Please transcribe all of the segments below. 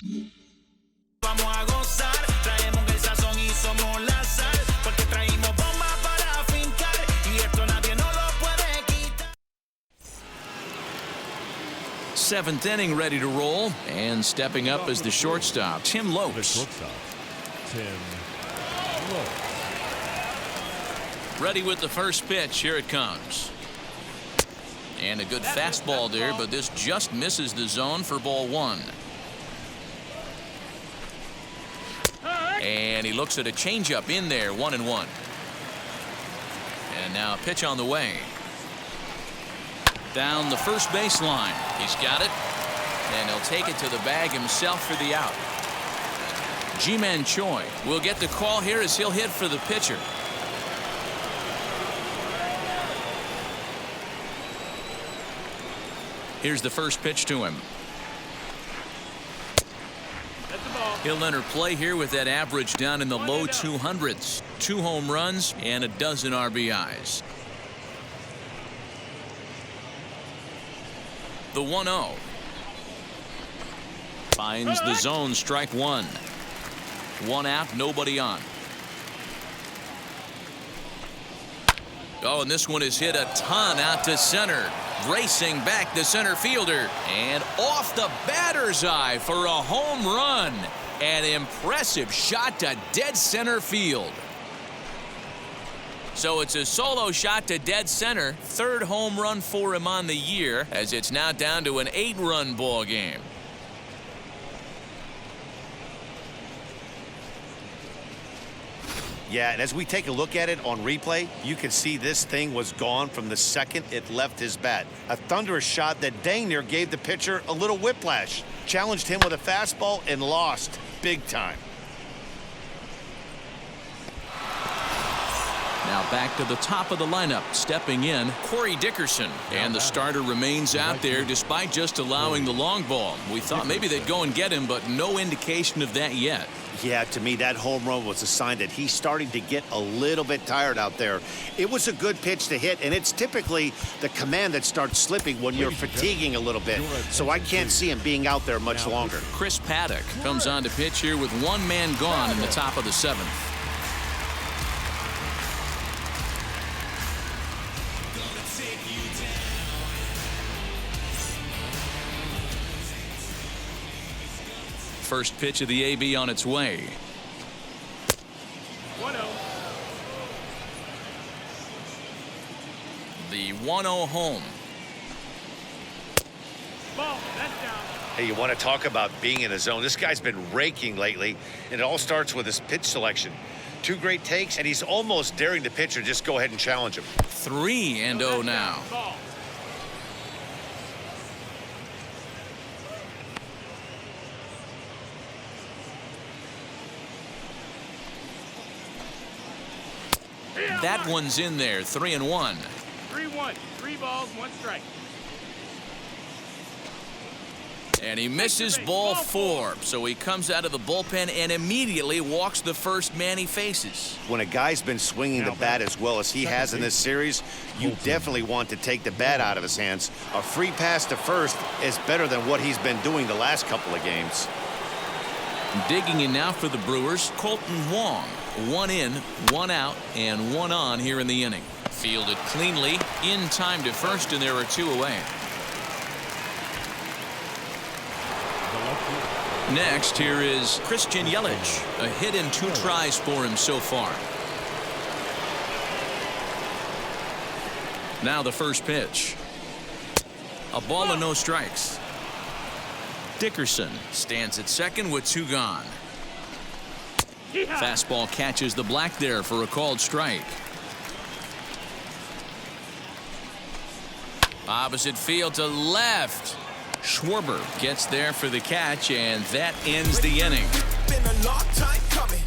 Vamos a gozar, traemos el sazón y somos la sal, porque traímos bomba para fincar, y esto nadie no lo puede quitar. Seventh inning ready to roll, and stepping up as the shortstop, Tim Lopes. Ready with the first pitch. Here it comes. And a good fastball there, but this just misses the zone for ball one. And he looks at a changeup in there, 1-1. And now a pitch on the way. Down the first baseline. He's got it. And he'll take it to the bag himself for the out. Ji-Man Choi will get the call here as he'll hit for the pitcher. Here's the first pitch to him. He'll enter play here with that average down in the low 200s. 2 home runs and a dozen RBIs. The 1-0. Finds the zone, strike one. 1 out, nobody on. Oh, and this one is hit a ton out to center. Racing back the center fielder. And off the batter's eye for a home run. An impressive shot to dead center field. So it's a solo shot to dead center. 3rd home run for him on the year, as it's now down to an 8-run ball game. Yeah, and as we take a look at it on replay, you can see this thing was gone from the second it left his bat. A thunderous shot that dang near gave the pitcher a little whiplash. Challenged him with a fastball and lost big time. Now back to the top of the lineup, stepping in, Corey Dickerson. And the starter remains out there despite just allowing the long ball. We thought maybe they'd go and get him, but no indication of that yet. Yeah, to me, that home run was a sign that he's starting to get a little bit tired out there. It was a good pitch to hit, and it's typically the command that starts slipping when you're fatiguing a little bit. So I can't see him being out there much longer. Chris Paddock comes on to pitch here with 1 man gone in the top of the 7th. First pitch of the AB on its way. 1-0. The 1-0 home. Ball, that's down. Hey, you want to talk about being in a zone? This guy's been raking lately, and it all starts with his pitch selection. 2 great takes, and he's almost daring the pitcher just go ahead and challenge him. 3-0 now. Ball. That one's in there, 3-1. 3-1. 3 balls, 1 strike. And he misses ball 4. So he comes out of the bullpen and immediately walks the first man he faces. When a guy's been swinging the bat as well as he has in this series, you definitely want to take the bat out of his hands. A free pass to first is better than what he's been doing the last couple of games. Digging in now for the Brewers, Colton Wong. 1 in, 1 out, and 1 on here in the inning. Fielded cleanly, in time to first, and there are 2 away. Next, here is Christian Yelich. A hit in 2 tries for him so far. Now the first pitch. A ball and no strikes. Dickerson stands at second with 2 gone. Fastball catches the black there for a called strike. Opposite field to left. Schwarber gets there for the catch, and that ends the inning. Been a long time coming.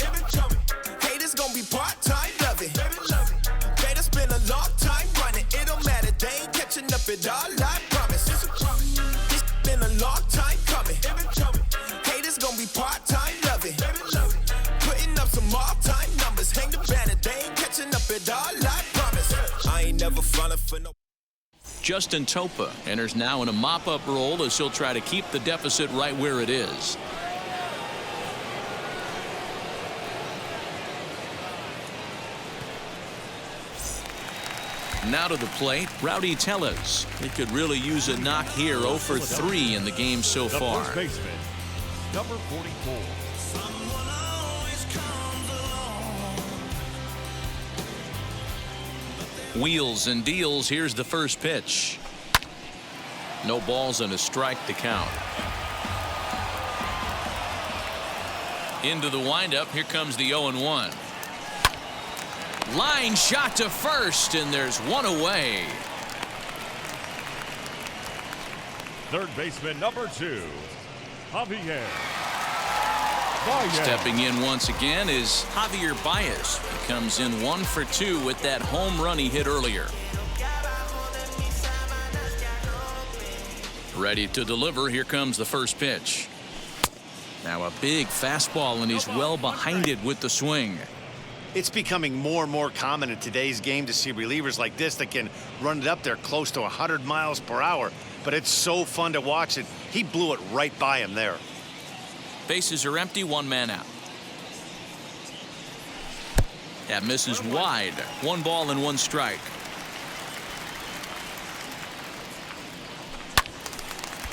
Haters gonna be part-time loving. Haters been a long time running. It don't matter, they ain't catching up at all, I promise. It's been a long time coming. Haters gonna be part-time loving. Putting up some all-time numbers. Hang the banner, they ain't catching up at all, I promise. I ain't never falling for no. Justin Topa enters now in a mop-up role as he'll try to keep the deficit right where it is. Now to the plate, Rowdy Tellez. He could really use a knock here. 0 for 3 in the game so far. First baseman, number 44. Wheels and deals. Here's the first pitch. No balls and a strike to count. Into the windup. Here comes the 0-1. Line shot to first, and there's one away. Third baseman, number 2, Javier. Stepping in once again is Javier Baez. He comes in 1 for 2 with that home run he hit earlier. Ready to deliver. Here comes the first pitch. Now a big fastball, and he's well behind it with the swing. It's becoming more and more common in today's game to see relievers like this that can run it up there close to 100 miles per hour. But it's so fun to watch it. He blew it right by him there. Bases are empty, 1 man out. That misses wide. 1 ball and 1 strike.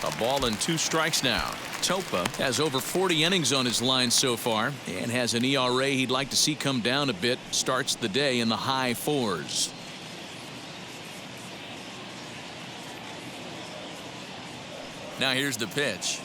A ball and 2 strikes now. Topa has over 40 innings on his line so far and has an ERA he'd like to see come down a bit. Starts the day in the high 4s. Now here's the pitch.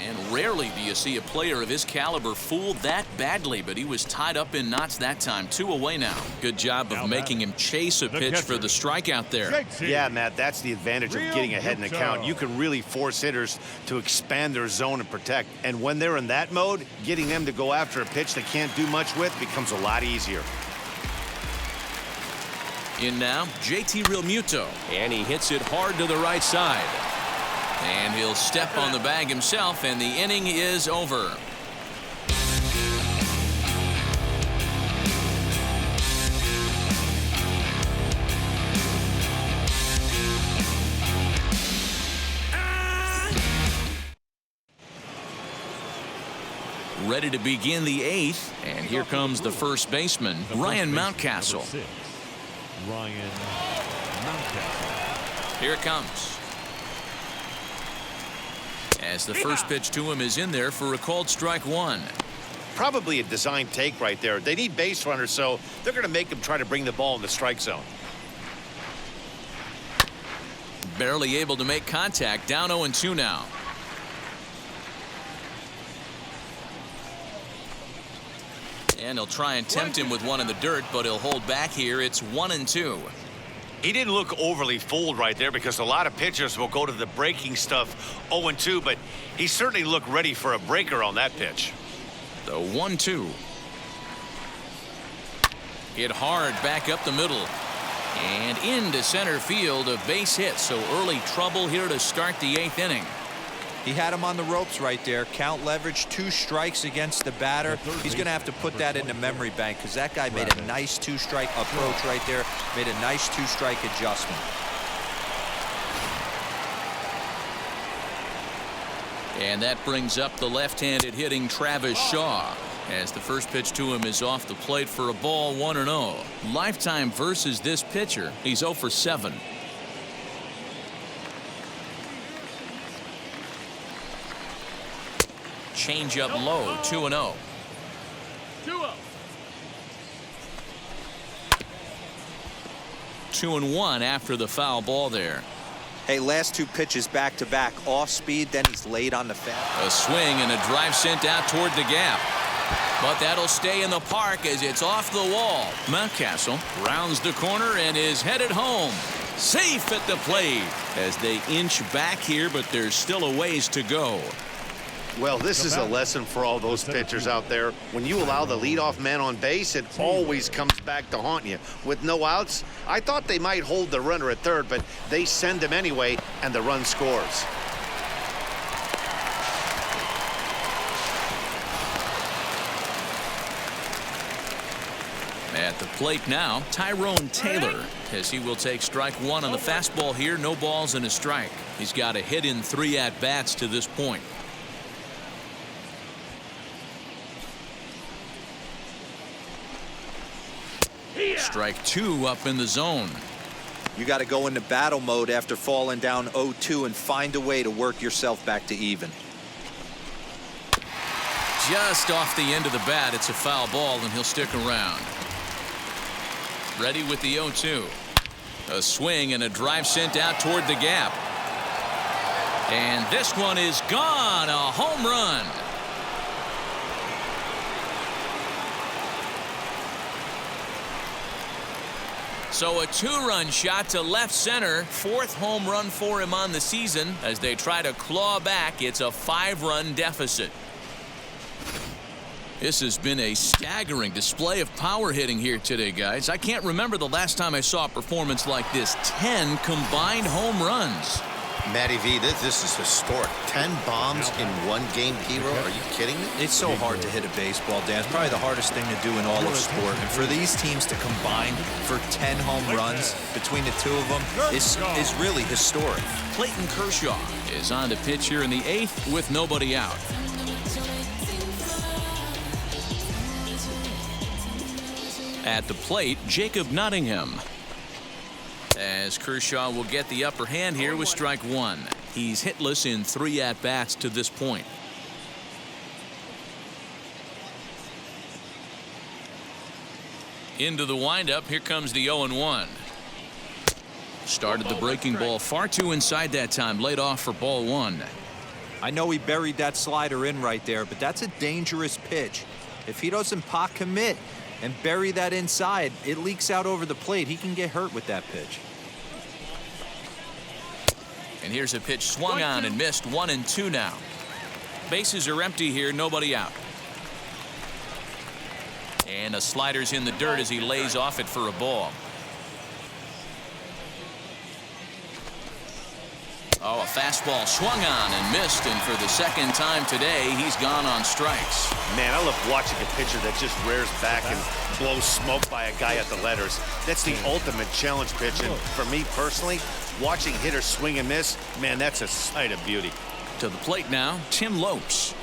And rarely do you see a player of his caliber fooled that badly, but he was tied up in knots that time. 2 away now. Good job of making him chase a pitch for the strikeout there. Yeah, Matt, that's the advantage of getting ahead in the count. You can really force hitters to expand their zone and protect. And when they're in that mode, getting them to go after a pitch they can't do much with becomes a lot easier. In now, JT Realmuto, and he hits it hard to the right side. And he'll step on the bag himself, and the inning is over. Ready to begin the 8th, and here comes the first baseman, Ryan Mountcastle. Ryan Mountcastle. Here it comes. As the first pitch to him is in there for a called strike 1. Probably a design take right there. They need base runners, so they're going to make him try to bring the ball in the strike zone. Barely able to make contact. Down 0-2 now. And he'll try and tempt him with one in the dirt, but he'll hold back here. It's 1-2. He didn't look overly fooled right there because a lot of pitchers will go to the breaking stuff 0-2, but he certainly looked ready for a breaker on that pitch. The 1-2. Hit hard back up the middle. And into center field, a base hit. So early trouble here to start the 8th inning. He had him on the ropes right there. Count leverage, 2 strikes against the batter. He's going to have to put that into memory bank because that guy made a nice 2-strike approach right there. Made a nice 2-strike adjustment. And that brings up the left-handed hitting Travis Shaw. As the first pitch to him is off the plate for a ball, 1-0. Lifetime versus this pitcher. He's 0 for 7. Change up low, 2-0. 2-0. 2-1 after the foul ball there. Hey, last 2 pitches back to back, off speed, then he's laid on the fast. A swing and a drive sent out toward the gap. But that'll stay in the park as it's off the wall. Mountcastle rounds the corner and is headed home. Safe at the plate as they inch back here, but there's still a ways to go. Well, this is a lesson for all those pitchers out there. When you allow the leadoff man on base, it always comes back to haunt you. With no outs, I thought they might hold the runner at third, but they send him anyway, and the run scores. At the plate now, Tyrone Taylor, as he will take strike 1 on the fastball here. No balls and a strike. He's got a hit in 3 at-bats to this point. Strike two up in the zone. You got to go into battle mode after falling down 0-2 and find a way to work yourself back to even. Just off the end of the bat, it's a foul ball, and he'll stick around. Ready with the 0-2. A swing and a drive sent out toward the gap. And this one is gone. A home run. So a two-run shot to left center. Fourth home run for him on the season. As they try to claw back, it's a 5-run deficit. This has been a staggering display of power hitting here today, guys. I can't remember the last time I saw a performance like this. 10 combined home runs. Matty V, this is historic. 10 bombs in one game, Hero. Are you kidding me? It's so hard to hit a baseball, Dan. It's probably the hardest thing to do in all of sport. And for these teams to combine for 10 home runs between the two of them is really historic. Clayton Kershaw is on to pitch here in the 8th with nobody out. At the plate, Jacob Nottingham. As Kershaw will get the upper hand here with strike one. He's hitless in 3 at-bats to this point. Into the windup, here comes the 0-1. Started the breaking ball far too inside that time, laid off for ball one. I know he buried that slider in right there, but that's a dangerous pitch. If he doesn't pot commit and bury that inside, it leaks out over the plate. He can get hurt with that pitch. And here's a pitch swung on and missed. 1-2 now. Bases are empty here, nobody out. And a slider's in the dirt as he lays off it for a ball. Oh, a fastball swung on and missed, and for the second time today, he's gone on strikes. Man, I love watching a pitcher that just rears back and blows smoke by a guy at the letters. That's the ultimate challenge pitch, and for me personally, watching hitters swing and miss, man, that's a sight of beauty. To the plate now, Tim Lopes.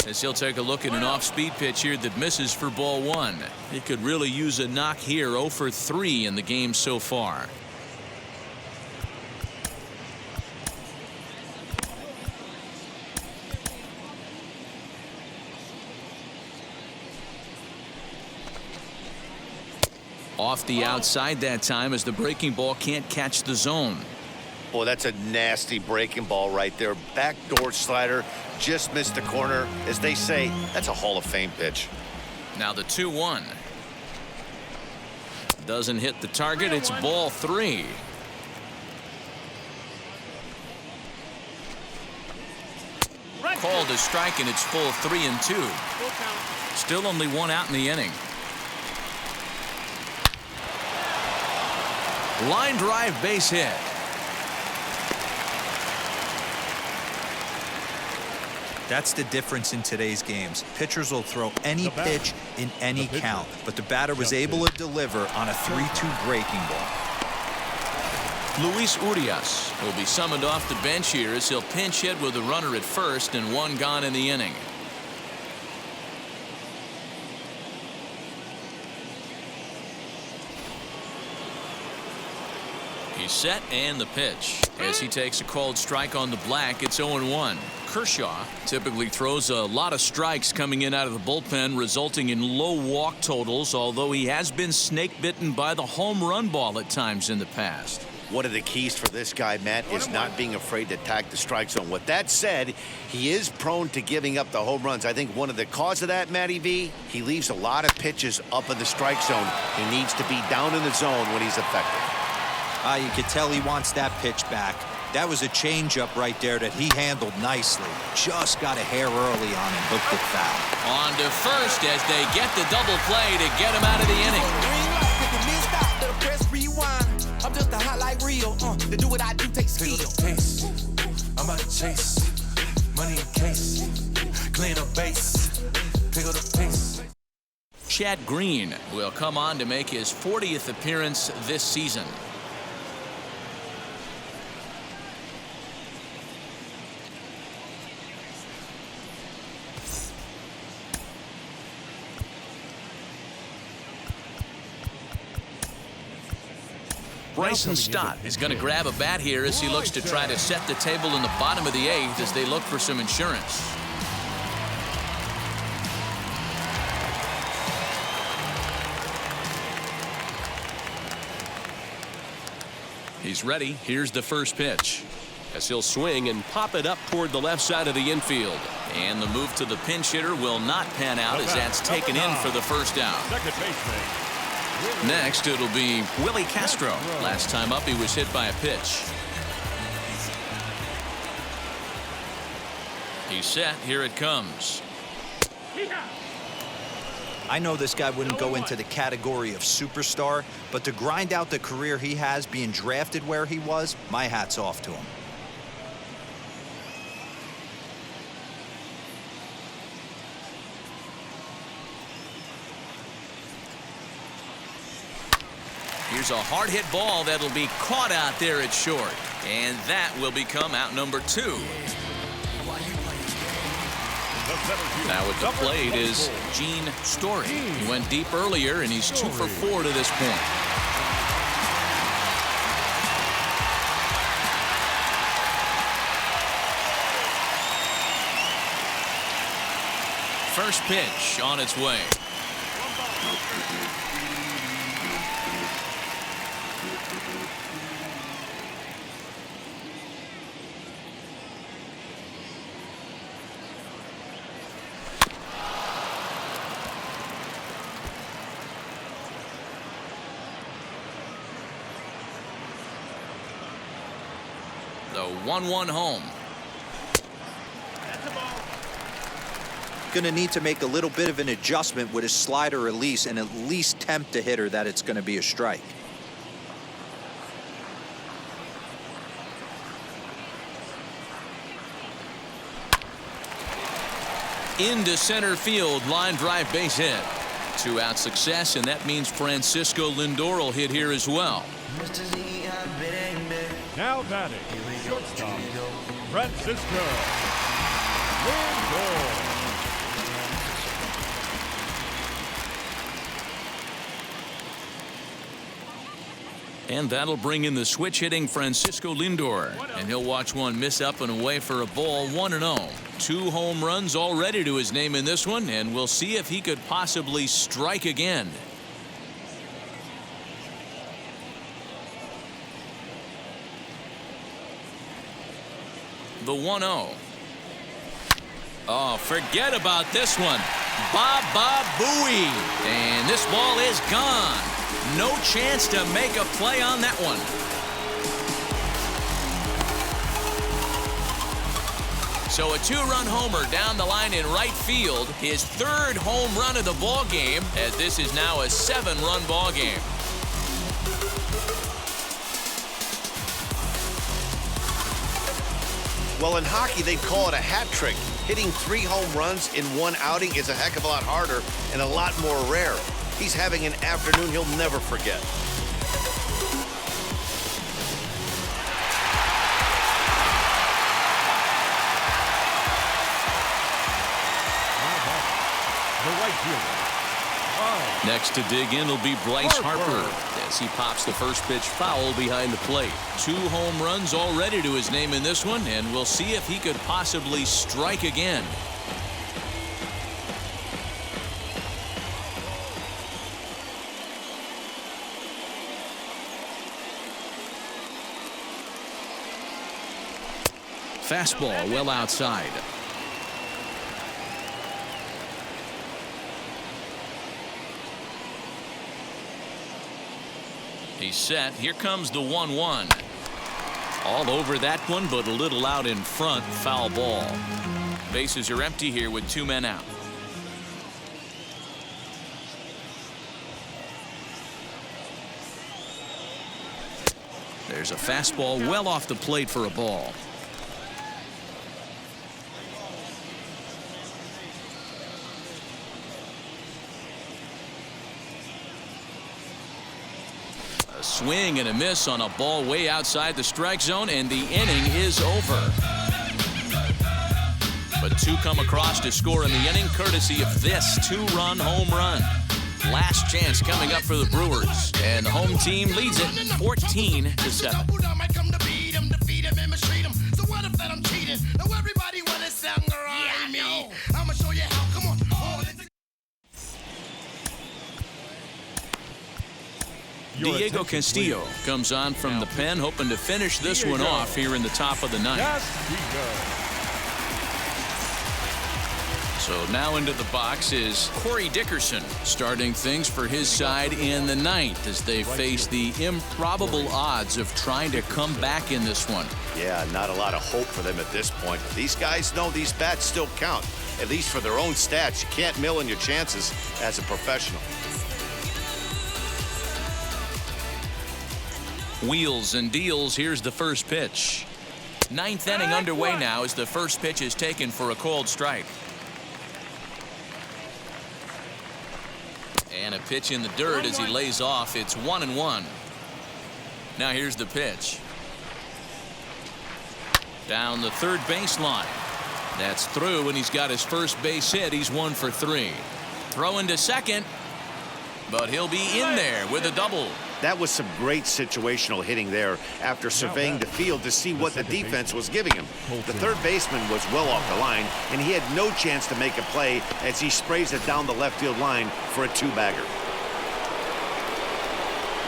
As he'll take a look at an off-speed pitch here that misses for ball one. He could really use a knock here. 0 for 3 in the game so far. Off the outside that time as the breaking ball can't catch the zone. Boy, that's a nasty breaking ball right there. Backdoor slider, just missed the corner. As they say, that's a Hall of Fame pitch. Now the 2-1. Doesn't hit the target. It's ball 3. Called a strike, and it's full 3-2. Still only 1 out in the inning. Line drive, base hit. That's the difference in today's games. Pitchers will throw any pitch in any count, but the batter was able to deliver on a 3-2 breaking ball. Luis Urias will be summoned off the bench here as he'll pinch hit with a runner at first and 1 gone in the inning. He's set, and the pitch. As he takes a called strike on the black, it's 0-1. Kershaw typically throws a lot of strikes coming in out of the bullpen, resulting in low walk totals, although he has been snake bitten by the home run ball at times in the past. One of the keys for this guy, Matt, is not being afraid to attack the strike zone. With that said, he is prone to giving up the home runs. I think one of the cause of that, Matty V, he leaves a lot of pitches up in the strike zone. He needs to be down in the zone when he's effective. You could tell he wants that pitch back. That was a changeup right there that he handled nicely. Just got a hair early on and hooked it foul. On to first as they get the double play to get him out of the inning. I'm just a hot like Rio. To do what I do takes skill. Taste. I'm about to chase. Money in case. Clean up base. Pick up the pace. Chad Green will come on to make his 40th appearance this season. Bryson Stott is going to grab a bat here as he looks to try to set the table in the bottom of the 8th as they look for some insurance. He's ready. Here's the first pitch. As he'll swing and pop it up toward the left side of the infield. And the move to the pinch hitter will not pan out as that's taken in for the first out. Second baseman. Next, it'll be Willie Castro. Last time up, he was hit by a pitch. He's set. Here it comes. I know this guy wouldn't go into the category of superstar, but to grind out the career he has being drafted where he was, my hat's off to him. Here's a hard-hit ball that'll be caught out there at short. And that will become out number 2. Now at the plate is Gene Story. He went deep earlier, and he's 2 for 4 to this point. First pitch on its way. The 1-1 home. Going to need to make a little bit of an adjustment with his slider release and at least tempt the hitter that it's going to be a strike. Into center field, line drive, base hit. 2-out success, and that means Francisco Lindor will hit here as well. Now batting, shortstop, Francisco Lindor. And that'll bring in the switch-hitting Francisco Lindor. And he'll watch one miss up and away for a ball, 1-0. 2 home runs already to his name in this one, and we'll see if he could possibly strike again. The 1-0. Oh, forget about this one. Baba Booey. And this ball is gone. No chance to make a play on that one. So a 2-run homer down the line in right field. His 3rd home run of the ball game, as this is now a 7-run ball game. Well, in hockey, they'd call it a hat trick. Hitting 3 home runs in one outing is a heck of a lot harder and a lot more rare. He's having an afternoon he'll never forget. The right fielder. Next to dig in will be Bryce Harper as he pops the first pitch foul behind the plate. 2 home runs already to his name in this one, and we'll see if he could possibly strike again. Fastball well outside. He's set. Here comes the 1-1. All over that one, but a little out in front. Foul ball. Bases are empty here with 2 men out. There's a fastball well off the plate for a ball. A swing and a miss on a ball way outside the strike zone, and the inning is over. But 2 come across to score in the inning, courtesy of this 2-run home run. Last chance coming up for the Brewers, and the home team leads it 14-7. Diego Castillo comes on from the pen, hoping to finish this one off here in the top of the ninth. So now into the box is Corey Dickerson, starting things for his side in the ninth as they face the improbable odds of trying to come back in this one. Yeah, not a lot of hope for them at this point. These guys know these bats still count, at least for their own stats. You can't mill in your chances as a professional. Wheels and deals. Here's the first pitch. Ninth inning underway now as the first pitch is taken for a called strike. And a pitch in the dirt as he lays off. It's 1-1. Now here's the pitch. Down the third baseline. That's through, and he's got his first base hit. He's 1 for 3. Throwing to second, but he'll be in there with a double. That was some great situational hitting there after surveying the field to see what the defense was giving him. The third baseman was well off the line, and he had no chance to make a play as he sprays it down the left field line for a two-bagger.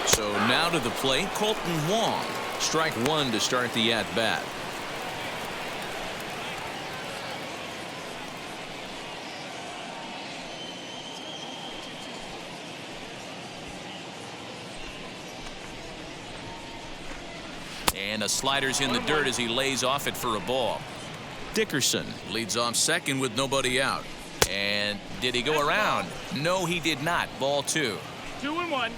So now to the plate, Colton Wong. Strike one to start the at-bat. And a slider's in the dirt as he lays off it for a ball. Dickerson leads off second with nobody out. And did he go around? No, he did not. Ball 2. 2-1.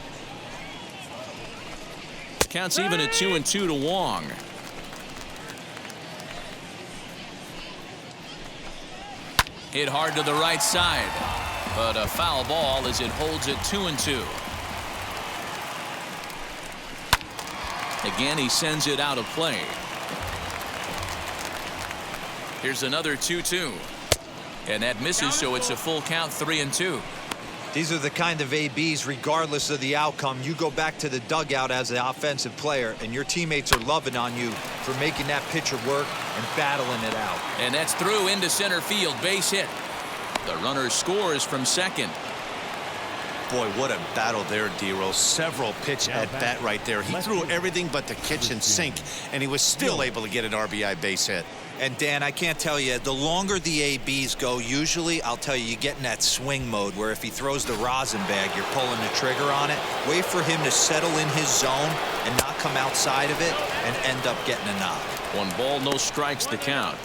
Counts even at 2-2 to Wong. Hit hard to the right side, but a foul ball as it holds it 2-2. Again, he sends it out of play. Here's another 2-2. And that misses, so it's a full count, 3-2. These are the kind of ABs, regardless of the outcome, you go back to the dugout as an offensive player, and your teammates are loving on you for making that pitcher work and battling it out. And that's through into center field, base hit. The runner scores from second. Boy, what a battle there, D-Rose. Several pitch at bat right there. He threw everything but the kitchen sink, and he was still able to get an RBI base hit. And Dan, I can't tell you, the longer the ABs go, usually, I'll tell you get in that swing mode where if he throws the rosin bag, you're pulling the trigger on it. Wait for him to settle in his zone and not come outside of it and end up getting a knock. 1 ball, no strikes the count.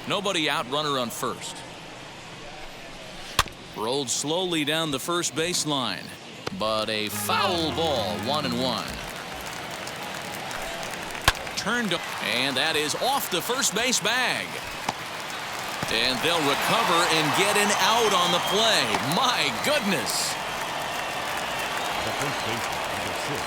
Nobody out, runner on first. Rolled slowly down the first baseline, but a foul ball, 1-1. Turned up, and that is off the first base bag. And they'll recover and get an out on the play. My goodness.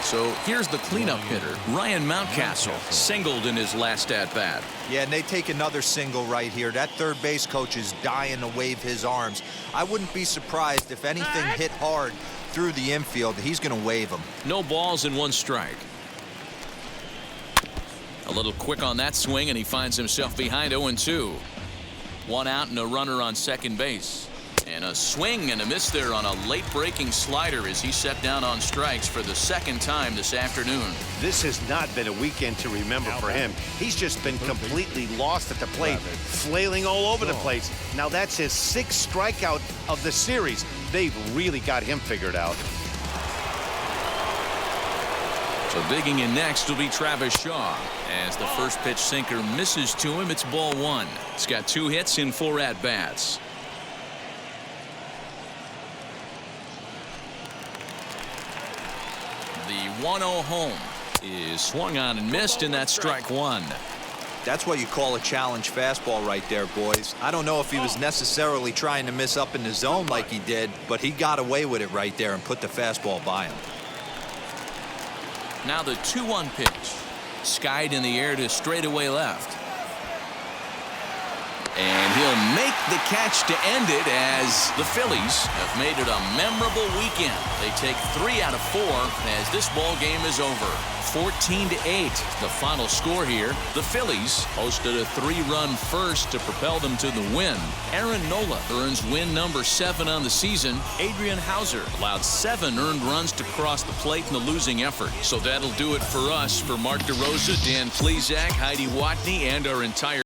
So here's the cleanup hitter, Ryan Mountcastle, singled in his last at-bat. Yeah, and they take another single right here. That third base coach is dying to wave his arms. I wouldn't be surprised if anything hit hard through the infield. He's going to wave them. No balls and 1 strike. A little quick on that swing, and he finds himself behind 0-2. 1 out and a runner on second base. And a swing and a miss there on a late-breaking slider as he set down on strikes for the second time this afternoon. This has not been a weekend to remember for him. He's just been completely lost at the plate, flailing all over the place. Now that's his 6th strikeout of the series. They've really got him figured out. So digging in next will be Travis Shaw. As the first pitch sinker misses to him, it's ball 1. He's got 2 hits in 4 at-bats. The 1-0 home is swung on and missed, and that's strike 1. That's what you call a challenge fastball right there, boys. I don't know if he was necessarily trying to miss up in the zone like he did, but he got away with it right there and put the fastball by him. Now the 2-1 pitch. Skied in the air to straightaway left. And he'll make the catch to end it as the Phillies have made it a memorable weekend. They take 3 out of 4 as this ball game is over. 14-8, the final score here. The Phillies posted a 3-run first to propel them to the win. Aaron Nola earns win number 7 on the season. Adrian Hauser allowed 7 earned runs to cross the plate in the losing effort. So that'll do it for us. For Mark DeRosa, Dan Plesac, Heidi Watney, and our entire